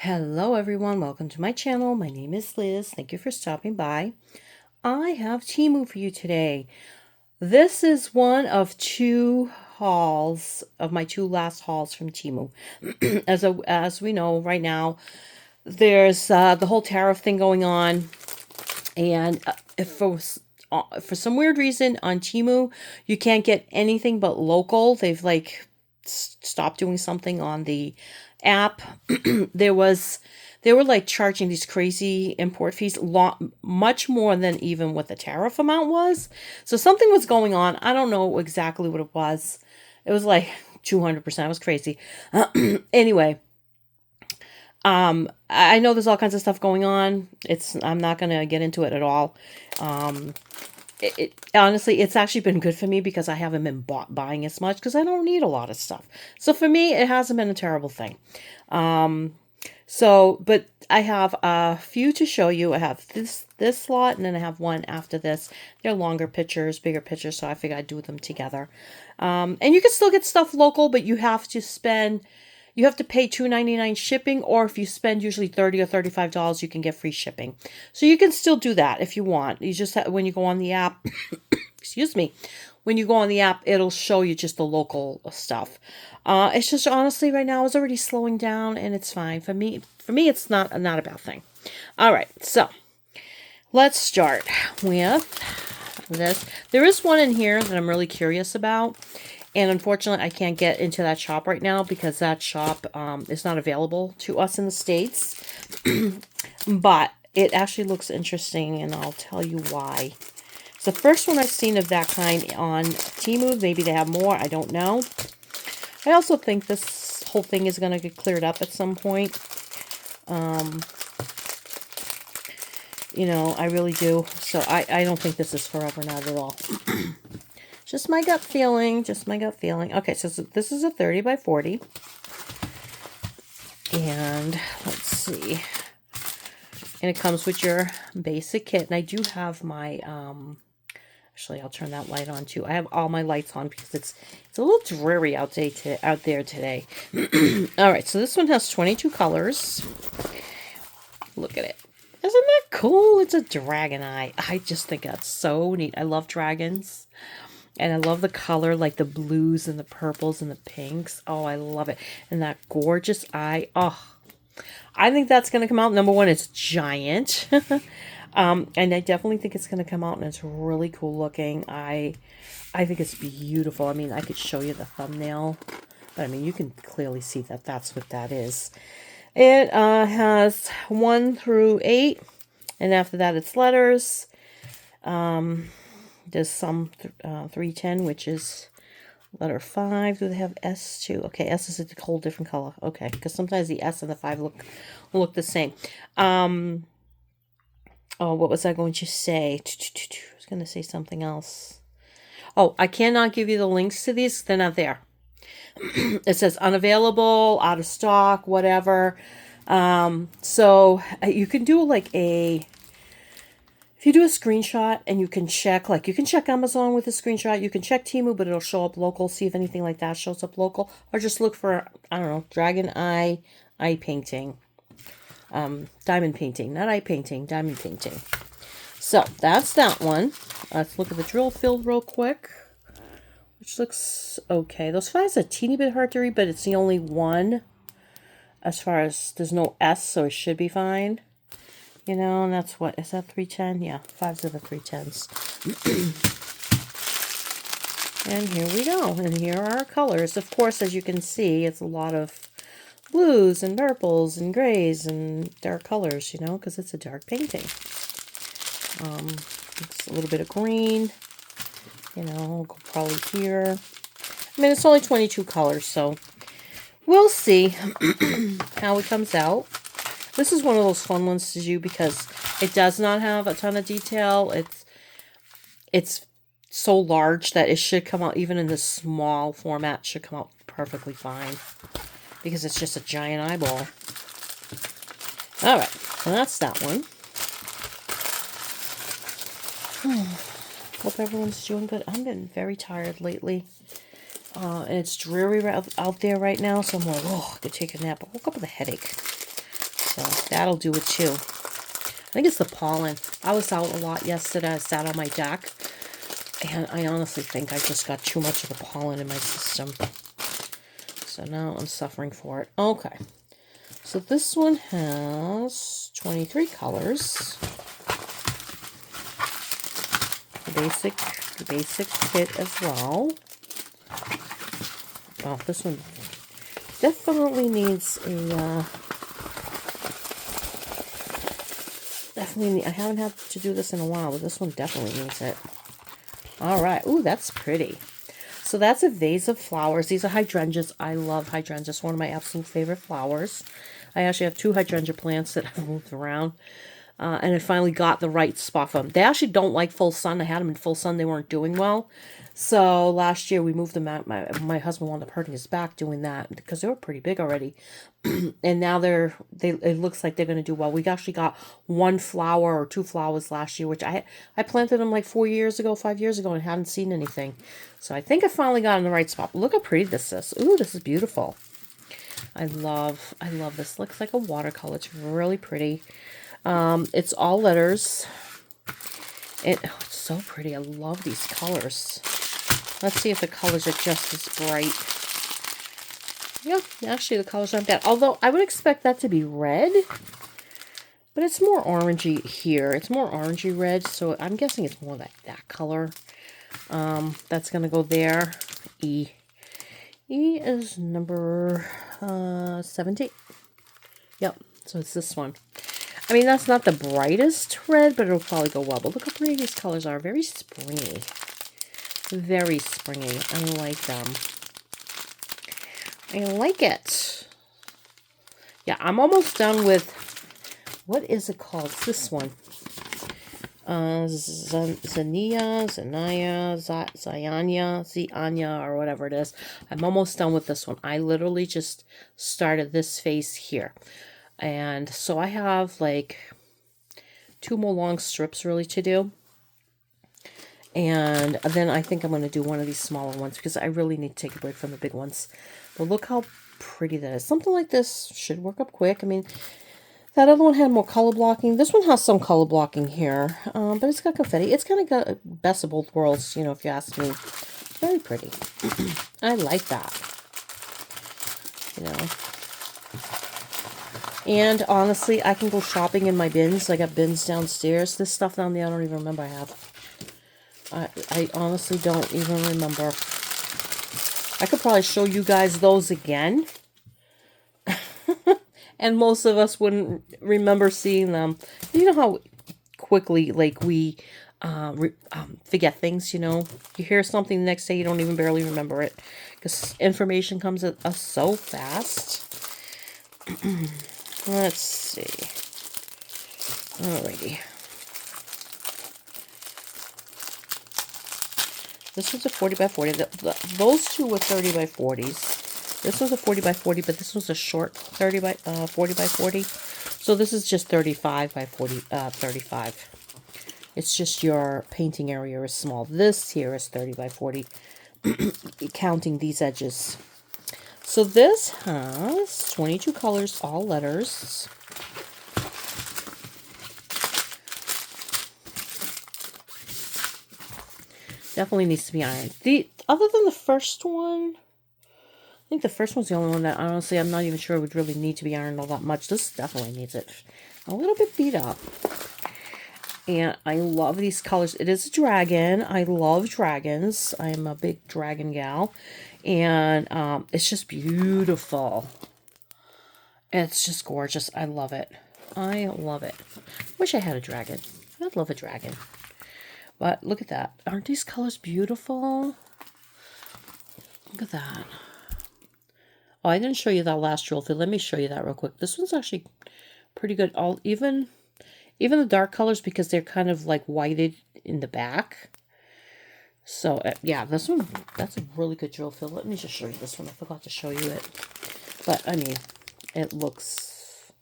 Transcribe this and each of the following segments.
Hello everyone, welcome to my channel. My name is Liz. Thank you for stopping by. I have Temu for you today. This is one of two hauls of my two last hauls from Temu. As we know right now, there's the whole tariff thing going on, and if for some weird reason on Temu you can't get anything but local. They've like stopped doing something on the app. They were like charging these crazy import fees, much more than even what the tariff amount was. So something was going on. I don't know exactly what it was. It was like 200%. It was crazy. Anyway, I know there's all kinds of stuff going on. I'm not going to get into it at all. Honestly, it's actually been good for me because I haven't been buying as much because I don't need a lot of stuff. So for me, it hasn't been a terrible thing. But I have a few to show you. I have this lot, and then I have one after this. They're longer pictures, bigger pictures, so I figured I'd do them together. And you can still get stuff local, but you have to pay $2.99 shipping, or if you spend usually $30 or $35, you can get free shipping. So you can still do that if you want. You just when you go on the app, excuse me, when you go on the app, it'll show you just the local stuff. It's just honestly right now it's already slowing down, and it's fine for me. For me, it's not a bad thing. All right, so let's start with this. There is one in here that I'm really curious about. And unfortunately, I can't get into that shop right now because that shop is not available to us in the States. But it actually looks interesting, and I'll tell you why. It's the first one I've seen of that kind on Temu. Maybe they have more. I don't know. I also think this whole thing is going to get cleared up at some point. You know, I really do. So I don't think this is forever, not at all. Just my gut feeling. Just my gut feeling. Okay, so this is a 30 by 40. And let's see. And it comes with your basic kit. And I do have my, actually, I'll turn that light on too. I have all my lights on because it's a little dreary out there today. All right, so this one has 22 colors. Look at it. Isn't that cool? It's a dragon eye. I just think that's so neat. I love dragons. And I love the color, like the blues and the purples and the pinks. Oh, I love it. And that gorgeous eye. Oh, I think that's going to come out. Number one, it's giant. And I definitely think it's going to come out, and it's really cool looking. I think it's beautiful. I mean, I could show you the thumbnail. But, I mean, you can clearly see that that's what that is. It has 1 through 8. And after that, it's letters. There's some 310, which is letter 5. Do they have S too? Okay, S is a whole different color. Okay, because sometimes the S and the 5 look the same. Oh, what was I going to say? I was going to say something else. Oh, I cannot give you the links to these. They're not there. It says unavailable, out of stock, whatever. So you can do like if you do a screenshot and you can check, like you can check Amazon with a screenshot, you can check Temu, but it'll show up local, see if anything like that shows up local, or just look for, I don't know, dragon eye painting, diamond painting, not eye painting, diamond painting. So that's that one. Let's look at the drill field real quick, which looks okay. Those 5's a teeny bit hard to read, but it's the only one as far as there's no S, so it should be fine. You know, and that's what, is that 310? Yeah, 5's are the 310s. And here we go. And here are our colors. Of course, as you can see, it's a lot of blues and purples and grays and dark colors, you know, because it's a dark painting. It's a little bit of green. You know, go probably here. I mean, it's only 22 colors, so we'll see how it comes out. This is one of those fun ones to do because it does not have a ton of detail. It's so large that it should come out, even in this small format, should come out perfectly fine. Because it's just a giant eyeball. Alright, so that's that one. Hope everyone's doing good. I've been very tired lately. And it's dreary out there right now, so I'm like, oh, I could take a nap. I woke up with a headache. So that'll do it too. I think it's the pollen. I was out a lot yesterday. I sat on my deck. And I honestly think I just got too much of the pollen in my system. So now I'm suffering for it. Okay. So this one has 23 colors. The basic kit as well. Oh, this one definitely needs a... I haven't had to do this in a while, but this one definitely needs it. All right. Ooh, that's pretty. So that's a vase of flowers. These are hydrangeas. I love hydrangeas. One of my absolute favorite flowers. I actually have 2 hydrangea plants that I've moved around. And I finally got the right spot for them. They actually don't like full sun. I had them in full sun. They weren't doing well. So last year we moved them out. My husband wound up hurting his back doing that because they were pretty big already. And now it looks like they're going to do well. We actually got 1 flower or 2 flowers last year, which I planted them like 5 years ago, and haven't seen anything. So I think I finally got in the right spot. Look how pretty this is. Ooh, this is beautiful. I love this. Looks like a watercolor. It's really pretty. It's all letters. Oh, it's so pretty. I love these colors. Let's see if the colors are just as bright. Yeah, actually the colors aren't bad. Although I would expect that to be red. But it's more orangey here. It's more orangey red. So I'm guessing it's more like that color. That's going to go there. E. E is number 17. Yep, so it's this one. I mean, that's not the brightest red, but it'll probably go well. But look how pretty these colors are. Very springy. Very springy. I like them. I like it. Yeah, I'm almost done with... What is it called? It's this one. Zianya, or whatever it is. I'm almost done with this one. I literally just started this face here. And so I have like 2 more long strips really to do. And then I think I'm going to do one of these smaller ones because I really need to take a break from the big ones. But look how pretty that is. Something like this should work up quick. I mean, that other one had more color blocking. This one has some color blocking here, but it's got confetti. It's kind of got best of both worlds, you know, if you ask me. Very pretty. I like that. You know. And honestly, I can go shopping in my bins. I got bins downstairs. This stuff down there, I don't even remember I have. I honestly don't even remember. I could probably show you guys those again. And most of us wouldn't remember seeing them. You know how quickly, like, we forget things, you know? You hear something the next day, you don't even barely remember it. Because information comes at us so fast. Let's see. Alrighty. This was a 40 by 40. Those 2 were 30 by 40s. This was a 40 by 40, but this was a short 40 by 40. So this is just 35 by 35. It's just your painting area is small. This here is 30 by 40, counting these edges. So this has 22 colors, all letters. Definitely needs to be ironed. Other than the first one, I think the first one's the only one that, honestly, I'm not even sure would really need to be ironed all that much. This definitely needs it a little bit beat up. And I love these colors. It is a dragon. I love dragons. I'm a big dragon gal. And it's just beautiful. It's just gorgeous. I love it. I love it. Wish I had a dragon. I'd love a dragon. But look at that. Aren't these colors beautiful? Look at that. Oh, I didn't show you that last trophy. Let me show you that real quick. This one's actually pretty good. Even the dark colors, because they're kind of like whited in the back. So, yeah, this one, that's a really good drill fill. Let me just show you this one. I forgot to show you it. But, I mean, it looks,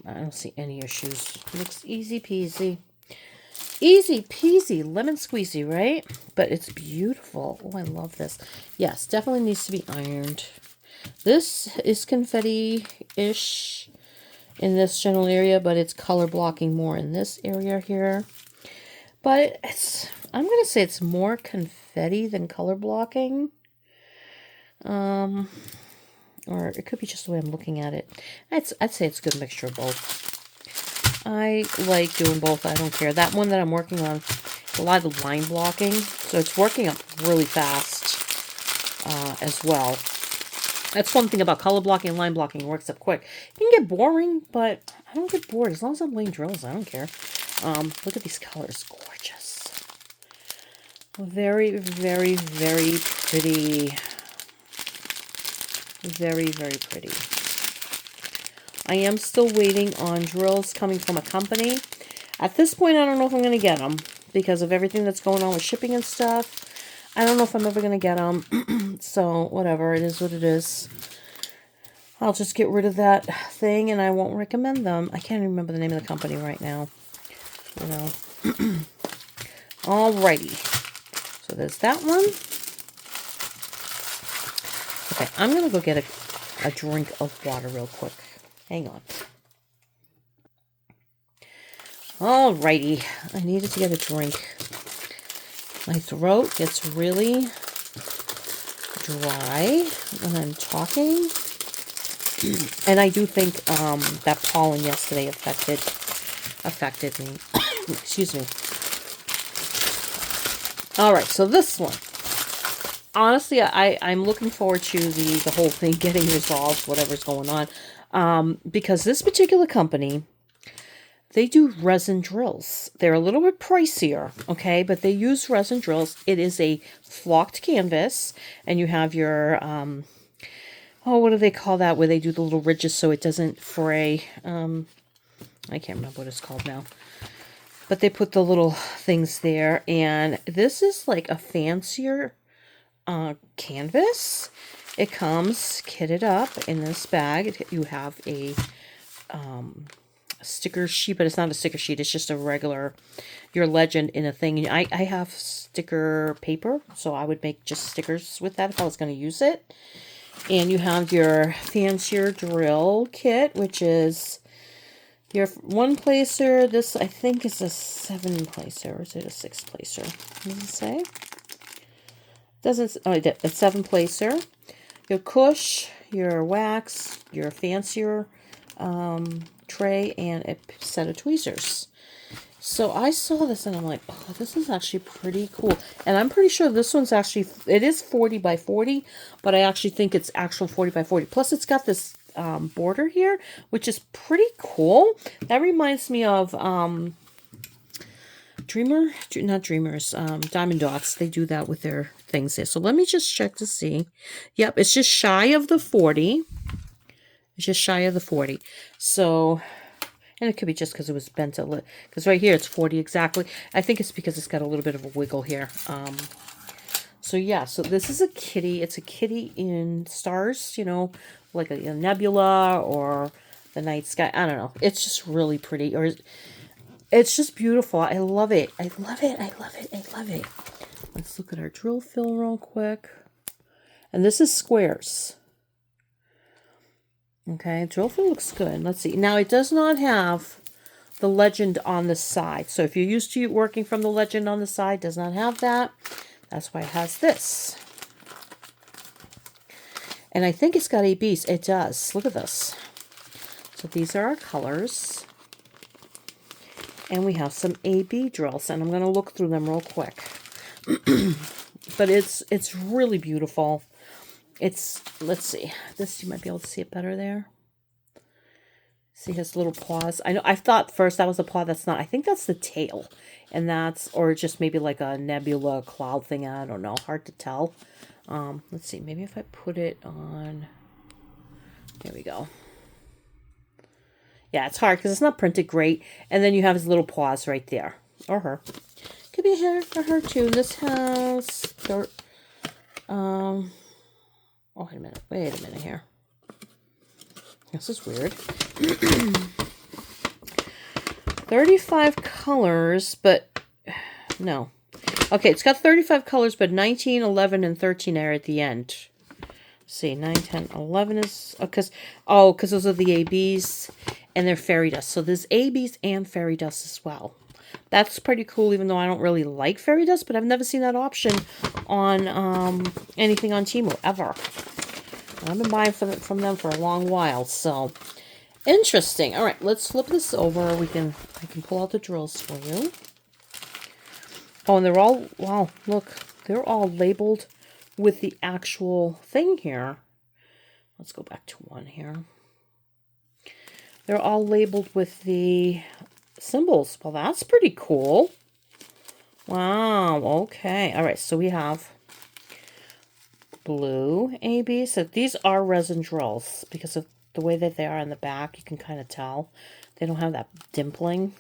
I don't see any issues. It looks easy peasy. Easy peasy, lemon squeezy, right? But it's beautiful. Oh, I love this. Yes, definitely needs to be ironed. This is confetti-ish. in this general area, but it's color blocking more in this area here. But it's, I'm going to say it's more confetti than color blocking. Or it could be just the way I'm looking at it. I'd say it's a good mixture of both. I like doing both. I don't care. That one that I'm working on, a lot of line blocking, so it's working up really fast as well. That's one thing about color blocking and line blocking. It works up quick. It can get boring, but I don't get bored. As long as I'm laying drills, I don't care. Look at these colors. Gorgeous. Very, very, very pretty. Very, very pretty. I am still waiting on drills coming from a company. At this point, I don't know if I'm going to get them because of everything that's going on with shipping and stuff. I don't know if I'm ever going to get them. So, whatever. It is what it is. I'll just get rid of that thing and I won't recommend them. I can't remember the name of the company right now. You know. Alrighty. So, there's that one. Okay, I'm going to go get a drink of water real quick. Hang on. Alrighty. I needed to get a drink. My throat gets really dry when I'm talking. And I do think that pollen yesterday affected me. Excuse me. Alright, so this one. Honestly, I'm looking forward to the whole thing getting resolved, whatever's going on. Because this particular company, they do resin drills. They're a little bit pricier, okay? But they use resin drills. It is a flocked canvas. And you have your, what do they call that? Where they do the little ridges so it doesn't fray. I can't remember what it's called now. But they put the little things there. And this is like a fancier canvas. It comes kitted up in this bag. You have a sticker sheet, but it's not a sticker sheet. It's just a regular, your legend in a thing. I have sticker paper, so I would make just stickers with that if I was going to use it. And you have your fancier drill kit, which is your one placer. This, I think, is a 7 placer. Or is it a 6 placer? What does it say? Doesn't, oh, a 7 placer. Your cush, your wax, your fancier tray, and a set of tweezers. So I saw this and I'm like, oh, this is actually pretty cool. And I'm pretty sure this one's actually, it is 40 by 40, but I actually think it's actual 40 by 40. Plus it's got this border here, which is pretty cool. That reminds me of Diamond Dots. They do that with their things here. So let me just check to see. Yep, it's just shy of the 40. It's just shy of the 40. So, and it could be just because it was bent a little. Because right here it's 40 exactly. I think it's because it's got a little bit of a wiggle here. So yeah, so this is a kitty. It's a kitty in stars, you know, like a nebula or the night sky. I don't know. It's just really pretty. Or it's just beautiful. I love it. I love it. I love it. I love it. Let's look at our drill fill real quick. And this is squares. Okay, drill fill looks good. Let's see. Now, it does not have the legend on the side. So if you're used to working from the legend on the side, does not have that. That's why it has this. And I think it's got ABs. It does. Look at this. So these are our colors. And we have some AB drills. And I'm going to look through them real quick. But it's really beautiful. It's, let's see. This, you might be able to see it better there. See his little paws. I know, I thought first that was a paw. That's not. I think that's the tail. And that's, or just maybe like a nebula cloud thing. I don't know. Hard to tell. Let's see. Maybe if I put it on. There we go. Yeah, it's hard because it's not printed great. And then you have his little paws right there. Or her. Could be here for her too. This has, oh, wait a minute. Wait a minute here. This is weird. 35 colors, but no. Okay, it's got 35 colors, but 19, 11, and 13 are at the end. Let's see, 9, 10, 11 is, because those are the ABs. And they're fairy dust. So there's ABs and fairy dust as well. That's pretty cool, even though I don't really like fairy dust, but I've never seen that option on anything on Temu, ever. And I've been buying from them for a long while, so interesting. All right, let's flip this over. I can pull out the drills for you. Oh, and they're all, wow, look, they're all labeled with the actual thing here. Let's go back to one here. They're all labeled with the symbols. Well, that's pretty cool. Wow, okay. All right, so we have blue AB. So these are resin drills because of the way that they are in the back. You can kind of tell. They don't have that dimpling.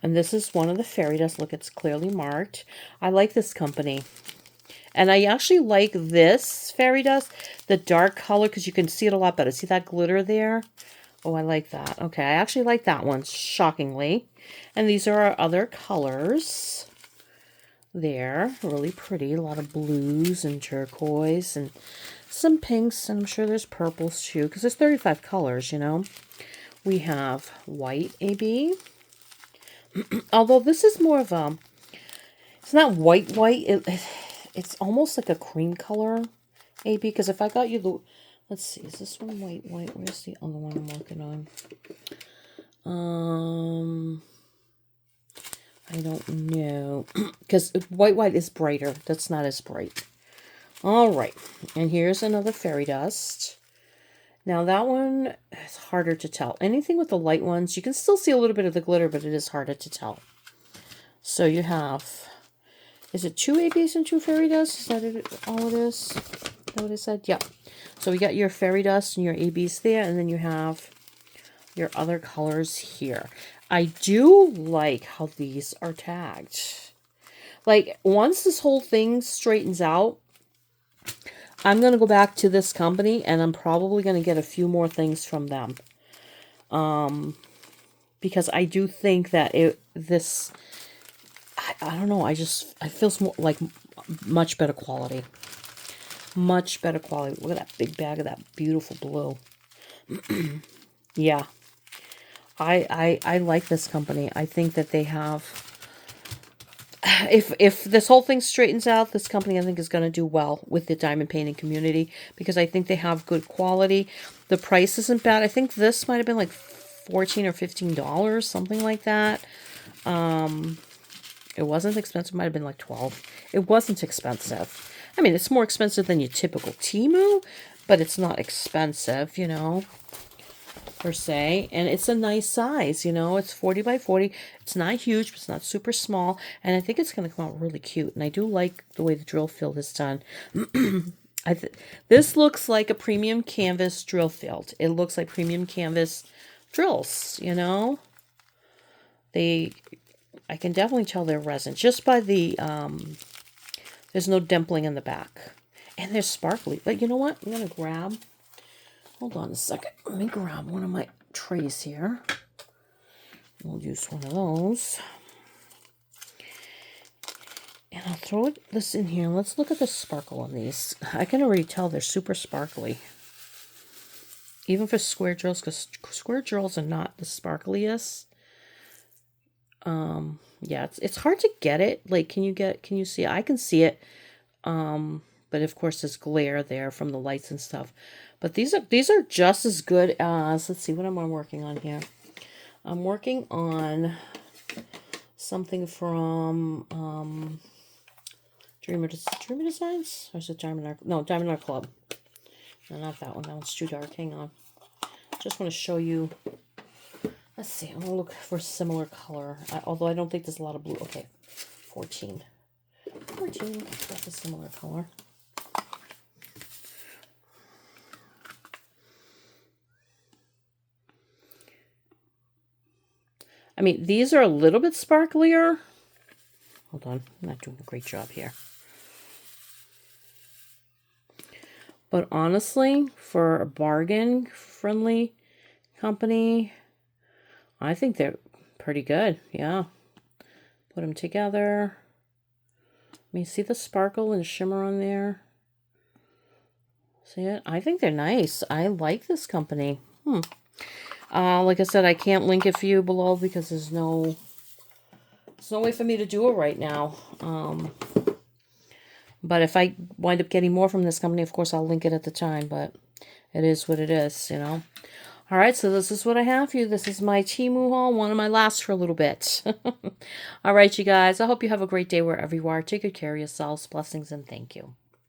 And this is one of the fairy dust. Look, it's clearly marked. I like this company. And I actually like this fairy dust, the dark color, because you can see it a lot better. See that glitter there? Oh, I like that. Okay, I actually like that one, shockingly. And these are our other colors. There, really pretty. A lot of blues and turquoise and some pinks. And I'm sure there's purples too, because there's 35 colors, you know. We have white AB. Although this is more of a, it's not white. It's almost like a cream color AB. Because if I got you the, let's see, is this one white? Where's the other one I'm working on? I don't know. Because white is brighter. That's not as bright. All right. And here's another fairy dust. Now that one is harder to tell. Anything with the light ones, you can still see a little bit of the glitter, but it is harder to tell. So you have, is it 2 ABs and 2 fairy dust? Is that all it is? Is that what I said? Yeah. So we got your fairy dust and your ABs there, and then you have your other colors here. I do like how these are tagged. Like, once this whole thing straightens out, I'm going to go back to this company, and I'm probably going to get a few more things from them. Because I do think that I don't know, it feels more like much better quality. Much better quality. Look at that big bag of that beautiful blue. Yeah. I like this company. I think that they have, if this whole thing straightens out, this company I think is going to do well with the diamond painting community, because I think they have good quality. The price isn't bad. I think this might have been like $14 or $15, something like that. It wasn't expensive. It might have been like $12. It wasn't expensive. I mean, it's more expensive than your typical Temu, but it's not expensive, you know, per se. And it's a nice size, you know. It's 40 by 40. It's not huge, but it's not super small. And I think it's going to come out really cute. And I do like the way the drill field is done. This looks like a premium canvas drill field. It looks like premium canvas drills, you know. I can definitely tell they're resin just by the, there's no dimpling in the back. And they're sparkly. But you know what? I'm going to grab, hold on a second. Let me grab one of my trays here. We'll use one of those. And I'll throw this in here. Let's look at the sparkle on these. I can already tell they're super sparkly. Even for square drills, because square drills are not the sparkliest. Yeah, it's hard to get it. Like, can you see it? I can see it. But of course there's glare there from the lights and stuff. But these are just as good as, let's see, what am I working on here? I'm working on something from Dreamer Designs? Or is it Diamond Art? No, Diamond Art Club. No, not that one. That one's too dark. Hang on. Just want to show you. Let's see. I'm going to look for a similar color. Although I don't think there's a lot of blue. Okay. 14. That's a similar color. I mean, these are a little bit sparklier. Hold on. I'm not doing a great job here. But honestly, for a bargain-friendly company, I think they're pretty good. Yeah. Put them together. I mean, see the sparkle and shimmer on there? See it? I think they're nice. I like this company. Like I said, I can't link it for you below because there's no way for me to do it right now. But if I wind up getting more from this company, of course, I'll link it at the time. But it is what it is, you know. All right, so this is what I have for you. This is my Temu haul, one of my last for a little bit. All right, you guys. I hope you have a great day wherever you are. Take good care of yourselves. Blessings and thank you.